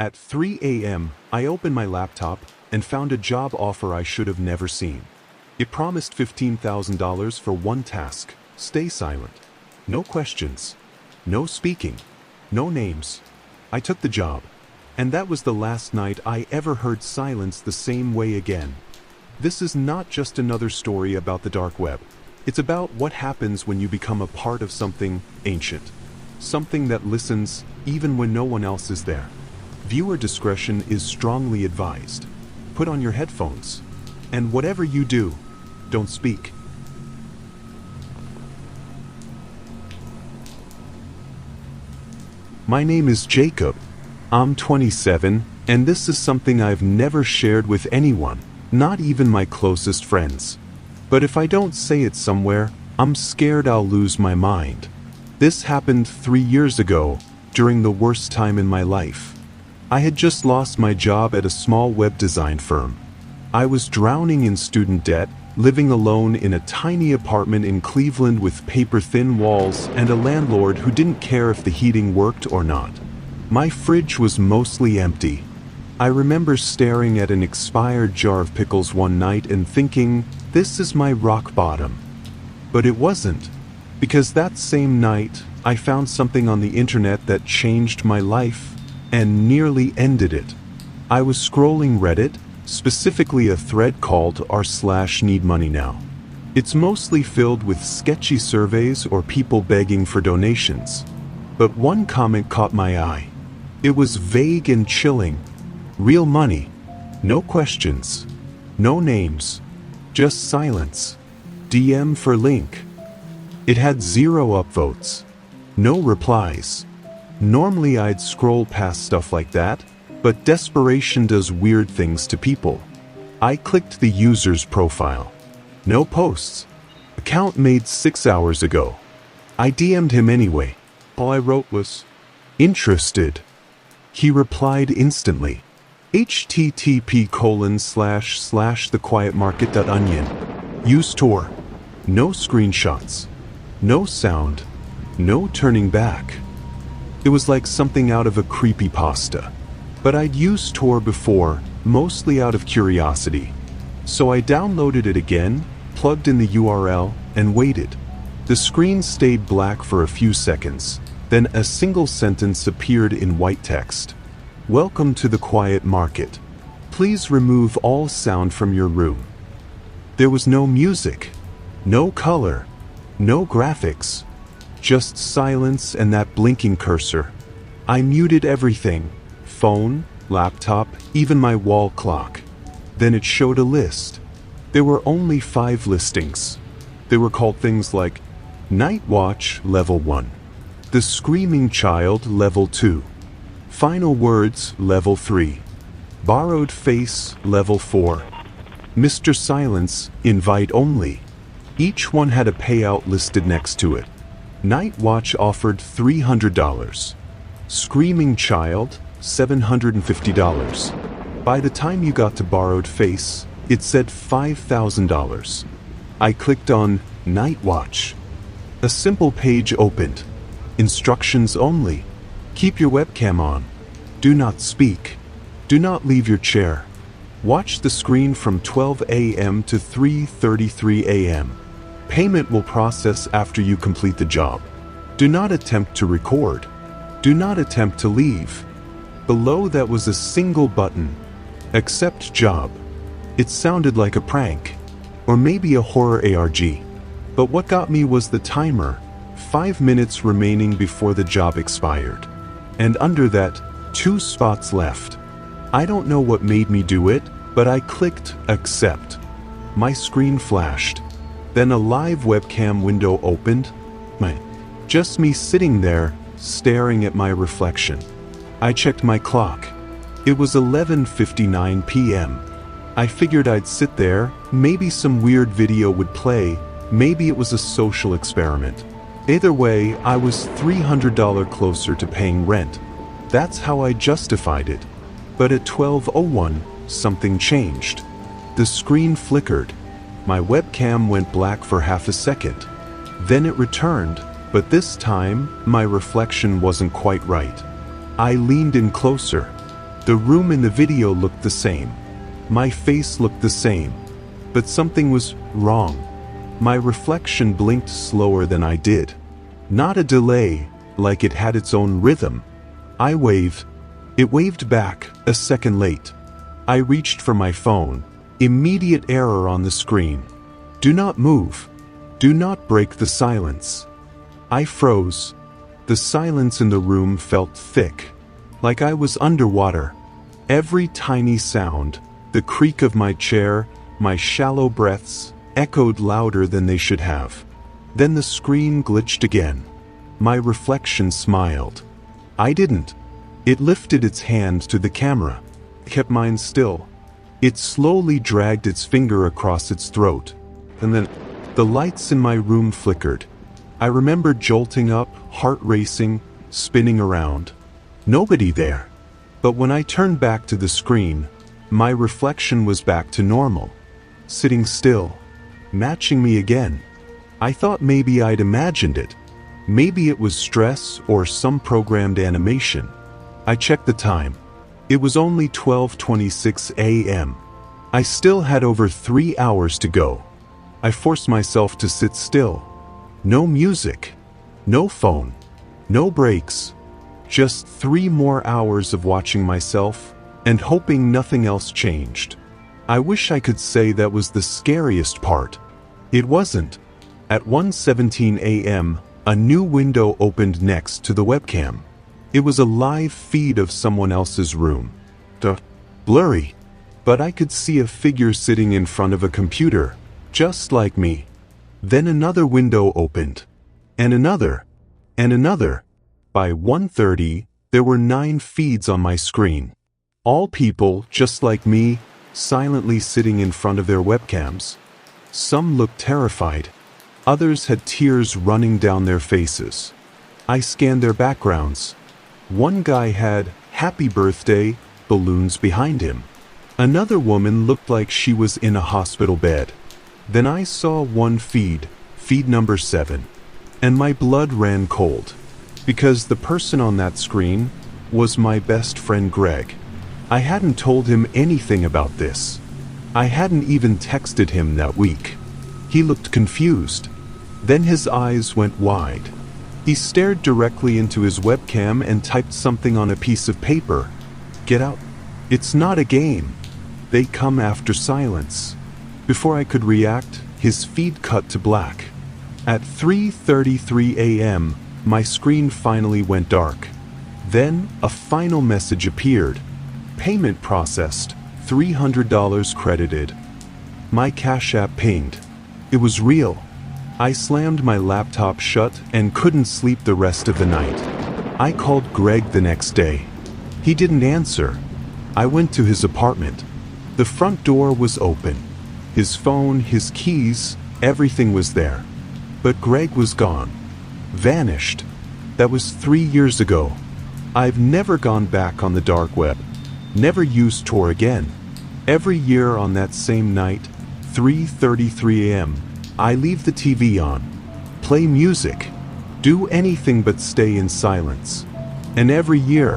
At 3 a.m., I opened my laptop and found a job offer I should have never seen. It promised $15,000 for one task: stay silent. No questions. No speaking. No names. I took the job. And that was the last night I ever heard silence the same way again. This is not just another story about the dark web. It's about what happens when you become a part of something ancient. Something that listens even when no one else is there. Viewer discretion is strongly advised. Put on your headphones. And whatever you do, don't speak. My name is Jacob. I'm 27, and this is something I've never shared with anyone, not even my closest friends. But if I don't say it somewhere, I'm scared I'll lose my mind. This happened 3 years ago, during the worst time in my life. I had just lost my job at a small web design firm. I was drowning in student debt, living alone in a tiny apartment in Cleveland with paper-thin walls and a landlord who didn't care if the heating worked or not. My fridge was mostly empty. I remember staring at an expired jar of pickles one night and thinking, this is my rock bottom. But it wasn't, because that same night I found something on the internet that changed my life and nearly ended it. I was scrolling Reddit, specifically a thread called r/needmoneynow. It's mostly filled with sketchy surveys or people begging for donations. But one comment caught my eye. It was vague and chilling. Real money. No questions. No names. Just silence. DM for link. It had 0 upvotes. No replies. Normally I'd scroll past stuff like that, but desperation does weird things to people. I clicked the user's profile. No posts. Account made 6 hours ago. I DM'd him anyway. All I wrote was, interested. He replied instantly. http://thequietmarket.onion. Use Tor. No screenshots. No sound. No turning back. It was like something out of a creepypasta. But I'd used Tor before, mostly out of curiosity. So I downloaded it again, plugged in the URL, and waited. The screen stayed black for a few seconds. Then a single sentence appeared in white text. Welcome to the quiet market. Please remove all sound from your room. There was no music, no color, no graphics, just silence and that blinking cursor. I muted everything, phone, laptop, even my wall clock. Then it showed a list. There were only 5 listings. They were called things like Night Watch Level 1, The Screaming Child Level 2, Final Words Level 3, Borrowed Face Level 4, Mr. Silence Invite Only. Each one had a payout listed next to it. Night Watch offered $300. Screaming Child, $750. By the time you got to Borrowed Face, it said $5,000. I clicked on Night Watch. A simple page opened. Instructions only. Keep your webcam on. Do not speak. Do not leave your chair. Watch the screen from 12 a.m. to 3:33 a.m. Payment will process after you complete the job. Do not attempt to record. Do not attempt to leave. Below that was a single button. Accept job. It sounded like a prank. Or maybe a horror ARG. But what got me was the timer. 5 minutes remaining before the job expired. And under that, 2 spots left. I don't know what made me do it, but I clicked accept. My screen flashed. Then a live webcam window opened. Just me sitting there, staring at my reflection. I checked my clock. It was 11:59 p.m. I figured I'd sit there, maybe some weird video would play, maybe it was a social experiment. Either way, I was $300 closer to paying rent. That's how I justified it. But at 12:01, something changed. The screen flickered. My webcam went black for half a second. Then it returned, but this time, my reflection wasn't quite right. I leaned in closer. The room in the video looked the same. My face looked the same. But something was wrong. My reflection blinked slower than I did. Not a delay, like it had its own rhythm. I waved. It waved back, a second late. I reached for my phone. Immediate error on the screen. Do not move. Do not break the silence. I froze. The silence in the room felt thick, like I was underwater. Every tiny sound, the creak of my chair, my shallow breaths, echoed louder than they should have. Then the screen glitched again. My reflection smiled. I didn't. It lifted its hand to the camera, kept mine still. It slowly dragged its finger across its throat, and then the lights in my room flickered. I remember jolting up, heart racing, spinning around. Nobody there. But when I turned back to the screen, my reflection was back to normal, sitting still, matching me again. I thought maybe I'd imagined it. Maybe it was stress or some programmed animation. I checked the time. It was only 12:26 a.m. I still had over 3 hours to go. I forced myself to sit still. No music. No phone. No breaks. Just 3 more hours of watching myself and hoping nothing else changed. I wish I could say that was the scariest part. It wasn't. At 1:17 a.m., a new window opened next to the webcam. It was a live feed of someone else's room. Blurry. But I could see a figure sitting in front of a computer, just like me. Then another window opened. And another. And another. By 1:30, there were 9 feeds on my screen. All people, just like me, silently sitting in front of their webcams. Some looked terrified. Others had tears running down their faces. I scanned their backgrounds. One guy had "Happy Birthday" balloons behind him. Another woman looked like she was in a hospital bed. Then I saw one feed number 7, and my blood ran cold, because the person on that screen was my best friend Greg. I hadn't told him anything about this. I hadn't even texted him that week. He looked confused. Then his eyes went wide. He stared directly into his webcam and typed something on a piece of paper. Get out. It's not a game. They come after silence. Before I could react, his feed cut to black. At 3:33 a.m., my screen finally went dark. Then a final message appeared. Payment processed. $300 credited. My Cash App pinged. It was real. I slammed my laptop shut and couldn't sleep the rest of the night. I called Greg the next day. He didn't answer. I went to his apartment. The front door was open. His phone, his keys, everything was there. But Greg was gone. Vanished. That was 3 years ago. I've never gone back on the dark web. Never used Tor again. Every year on that same night, 3:33 a.m., I leave the TV on, play music, do anything but stay in silence. And every year,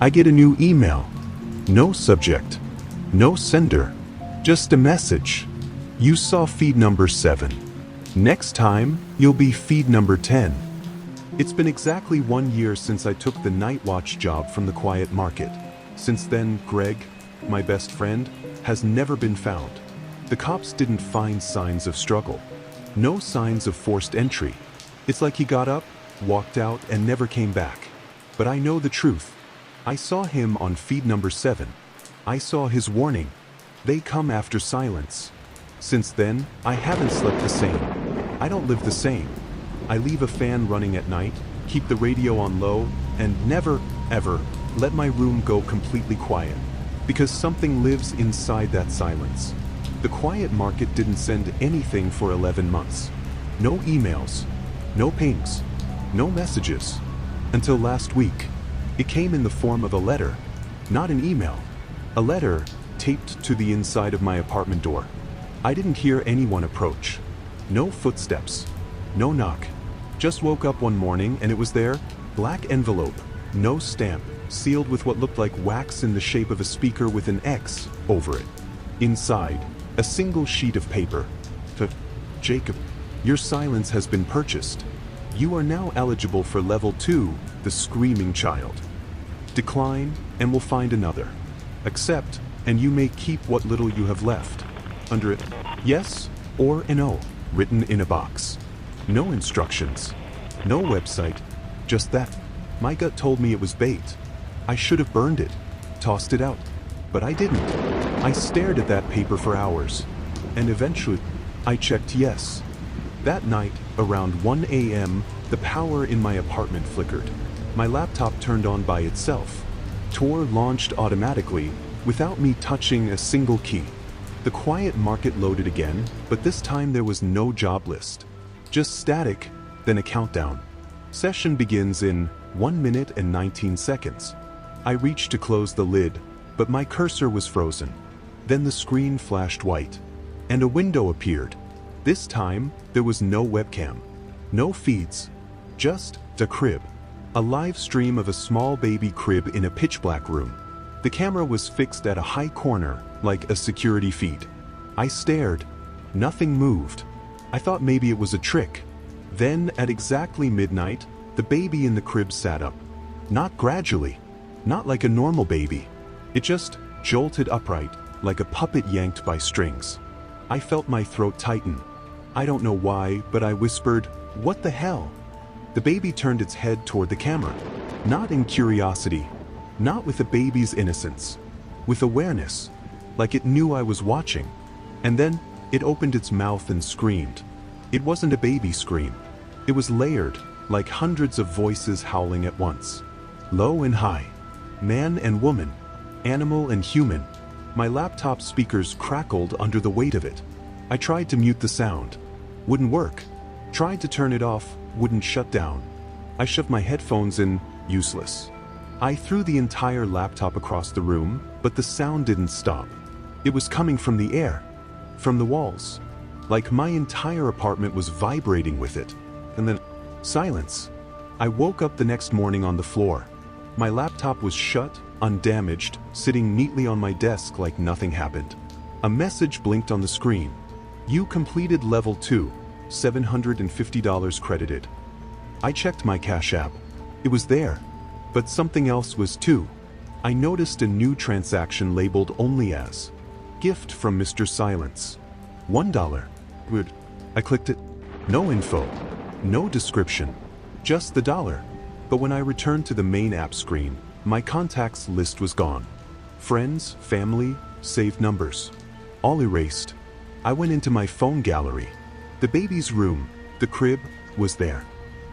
I get a new email. No subject, no sender, just a message. You saw feed number 7. Next time, you'll be feed number 10. It's been exactly 1 year since I took the night watch job from the quiet market. Since then, Greg, my best friend, has never been found. The cops didn't find signs of struggle. No signs of forced entry. It's like he got up, walked out, and never came back. But I know the truth. I saw him on feed number 7. I saw his warning. They come after silence. Since then, I haven't slept the same. I don't live the same. I leave a fan running at night, keep the radio on low, and never, ever let my room go completely quiet. Because something lives inside that silence. The quiet market didn't send anything for 11 months. No emails, no pings, no messages. Until last week. It came in the form of a letter, not an email. A letter taped to the inside of my apartment door. I didn't hear anyone approach. No footsteps, no knock. Just woke up one morning and it was there, black envelope, no stamp, sealed with what looked like wax in the shape of a speaker with an X over it. Inside, a single sheet of paper. Jacob, your silence has been purchased. You are now eligible for level 2, the screaming child. Decline, and we'll find another. Accept, and you may keep what little you have left. Under it, yes or an O, written in a box. No instructions. No website. Just that. My gut told me it was bait. I should have burned it, tossed it out. But I didn't. I stared at that paper for hours. And eventually, I checked yes. That night, around 1 a.m., the power in my apartment flickered. My laptop turned on by itself. Tor launched automatically, without me touching a single key. The quiet market loaded again, but this time there was no job list. Just static, then a countdown. Session begins in 1 minute and 19 seconds. I reached to close the lid, but my cursor was frozen. Then the screen flashed white, and a window appeared. This time, there was no webcam, no feeds, just the crib. A live stream of a small baby crib in a pitch-black room. The camera was fixed at a high corner, like a security feed. I stared. Nothing moved. I thought maybe it was a trick. Then, at exactly midnight, the baby in the crib sat up. Not gradually. Not like a normal baby. It just jolted upright, like a puppet yanked by strings. I felt my throat tighten. I don't know why, but I whispered, "What the hell?" The baby turned its head toward the camera. Not in curiosity. Not with a baby's innocence. With awareness. Like it knew I was watching. And then, it opened its mouth and screamed. It wasn't a baby scream. It was layered, like hundreds of voices howling at once. Low and high. Man and woman. Animal and human. My laptop speakers crackled under the weight of it. I tried to mute the sound. Wouldn't work. Tried to turn it off. Wouldn't shut down. I shoved my headphones in. Useless. I threw the entire laptop across the room, but the sound didn't stop. It was coming from the air. From the walls. Like my entire apartment was vibrating with it. And then, silence. I woke up the next morning on the floor. My laptop was shut, undamaged, sitting neatly on my desk like nothing happened. A message blinked on the screen. You completed level 2, $750 credited. I checked my Cash App. It was there. But something else was too. I noticed a new transaction labeled only as gift from Mr. Silence. $1. Good. I clicked it. No info. No description. Just the dollar. But when I returned to the main app screen, my contacts list was gone. Friends, family, saved numbers. All erased. I went into my phone gallery. The baby's room, the crib, was there.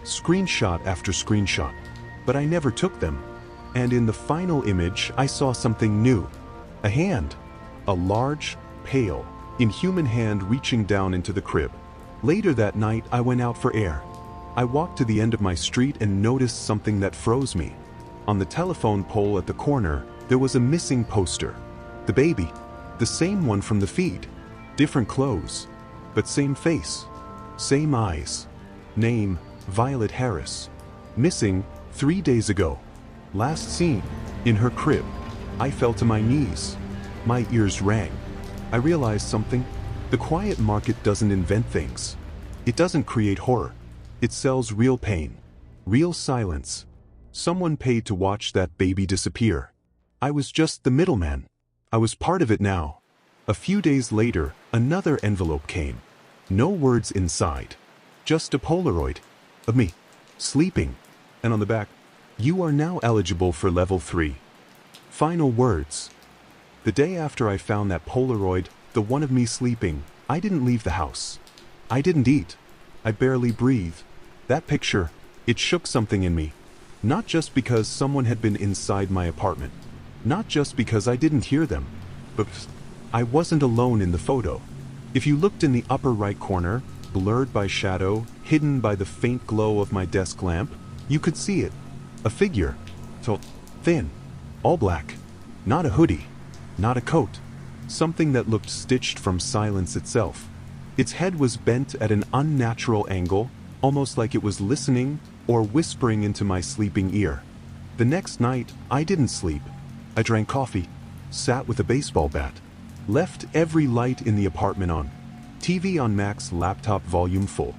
Screenshot after screenshot. But I never took them. And in the final image, I saw something new. A hand. A large, pale, inhuman hand reaching down into the crib. Later that night, I went out for air. I walked to the end of my street and noticed something that froze me. On the telephone pole at the corner, there was a missing poster. The baby. The same one from the feed. Different clothes. But same face. Same eyes. Name, Violet Harris. Missing 3 days ago. Last seen, in her crib. I fell to my knees. My ears rang. I realized something. The quiet market doesn't invent things. It doesn't create horror. It sells real pain. Real silence. Someone paid to watch that baby disappear. I was just the middleman. I was part of it now. A few days later, another envelope came. No words inside. Just a Polaroid. Of me. Sleeping. And on the back, you are now eligible for level 3. Final words. The day after I found that Polaroid, the one of me sleeping, I didn't leave the house. I didn't eat. I barely breathed. That picture, it shook something in me. Not just because someone had been inside my apartment. Not just because I didn't hear them. But I wasn't alone in the photo. If you looked in the upper right corner, blurred by shadow, hidden by the faint glow of my desk lamp, you could see it. A figure. Tall, thin, all black. Not a hoodie. Not a coat. Something that looked stitched from silence itself. Its head was bent at an unnatural angle, almost like it was listening or whispering into my sleeping ear. The next night, I didn't sleep. I drank coffee, sat with a baseball bat, left every light in the apartment on, TV on max, laptop volume full.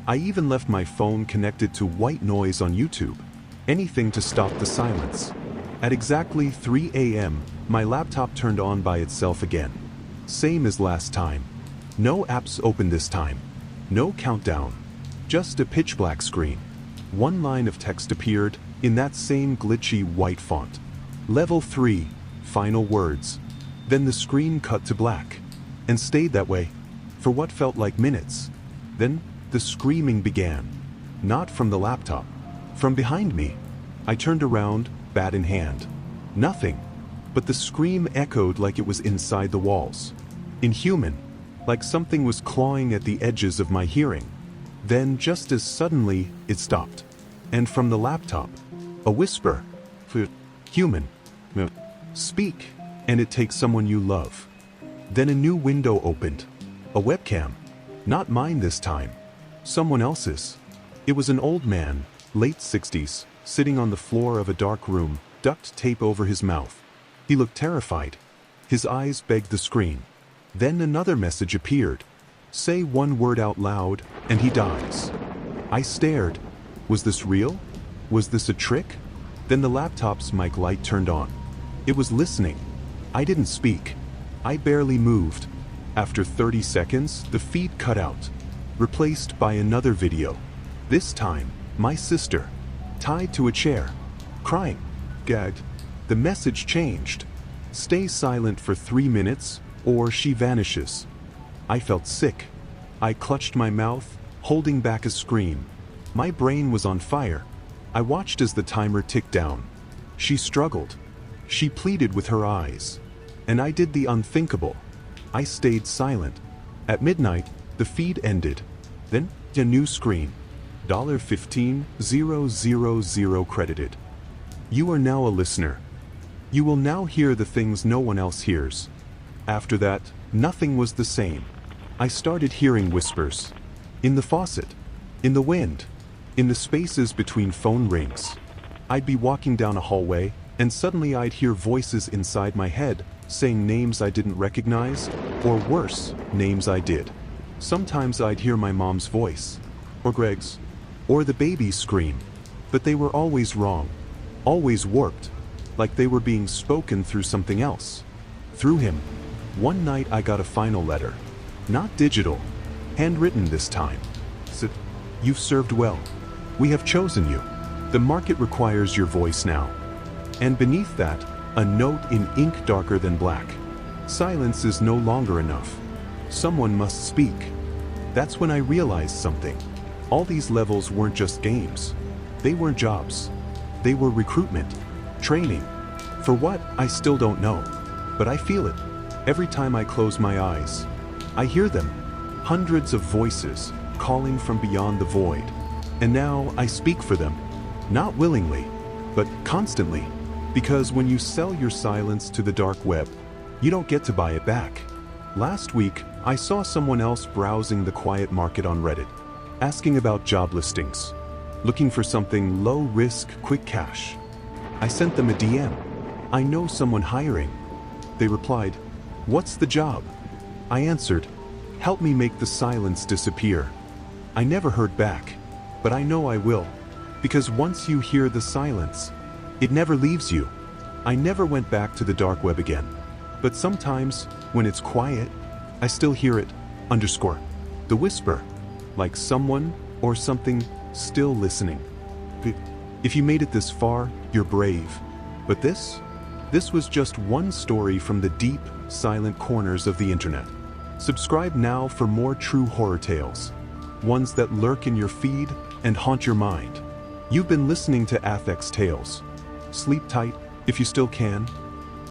I even left my phone connected to white noise on YouTube, anything to stop the silence. At exactly 3 a.m., my laptop turned on by itself again. Same as last time. No apps open this time. No countdown. Just a pitch black screen. One line of text appeared in that same glitchy white font. Level 3, final words. Then the screen cut to black, and stayed that way for what felt like minutes. Then the screaming began. Not from the laptop. From behind me. I turned around, bat in hand. Nothing. But the scream echoed like it was inside the walls. Inhuman. Like something was clawing at the edges of my hearing. Then, just as suddenly, it stopped. And from the laptop, a whisper. Human. Speak, and it takes someone you love. Then a new window opened. A webcam. Not mine this time. Someone else's. It was an old man, late 60s, sitting on the floor of a dark room, duct tape over his mouth. He looked terrified. His eyes begged the screen. Then another message appeared. Say one word out loud, and he dies. I stared. Was this real? Was this a trick? Then the laptop's mic light turned on. It was listening. I didn't speak. I barely moved. After 30 seconds, the feed cut out, replaced by another video. This time, my sister, tied to a chair, crying, gagged. The message changed. Stay silent for 3 minutes, or she vanishes. I felt sick. I clutched my mouth, holding back a scream. My brain was on fire. I watched as the timer ticked down. She struggled. She pleaded with her eyes. And I did the unthinkable. I stayed silent. At midnight, the feed ended. Then, a new screen. $15,000 credited. You are now a listener. You will now hear the things no one else hears. After that, nothing was the same. I started hearing whispers. In the faucet. In the wind. In the spaces between phone rings. I'd be walking down a hallway, and suddenly I'd hear voices inside my head, saying names I didn't recognize, or worse, names I did. Sometimes I'd hear my mom's voice, or Greg's, or the baby's scream, but they were always wrong, always warped, like they were being spoken through something else. Through him. One night I got a final letter. Not digital, handwritten this time. Said, "You've served well. We have chosen you. The market requires your voice now." And beneath that, a note in ink darker than black. Silence is no longer enough. Someone must speak. That's when I realized something. All these levels weren't just games. They weren't jobs. They were recruitment, training. For what, I still don't know. But I feel it. Every time I close my eyes, I hear them. Hundreds of voices calling from beyond the void. And now I speak for them. Not willingly, but constantly. Because when you sell your silence to the dark web, you don't get to buy it back. Last week, I saw someone else browsing the quiet market on Reddit, asking about job listings, looking for something low risk, quick cash. I sent them a DM. I know someone hiring. They replied, "What's the job?" I answered, "Help me make the silence disappear." I never heard back, but I know I will. Because once you hear the silence, it never leaves you. I never went back to the dark web again. But sometimes, when it's quiet, I still hear it, _ the whisper, like someone or something still listening. If you made it this far, you're brave. But this was just one story from the deep, silent corners of the internet. Subscribe now for more true horror tales, ones that lurk in your feed and haunt your mind. You've been listening to Athex Tales. Sleep tight, if you still can.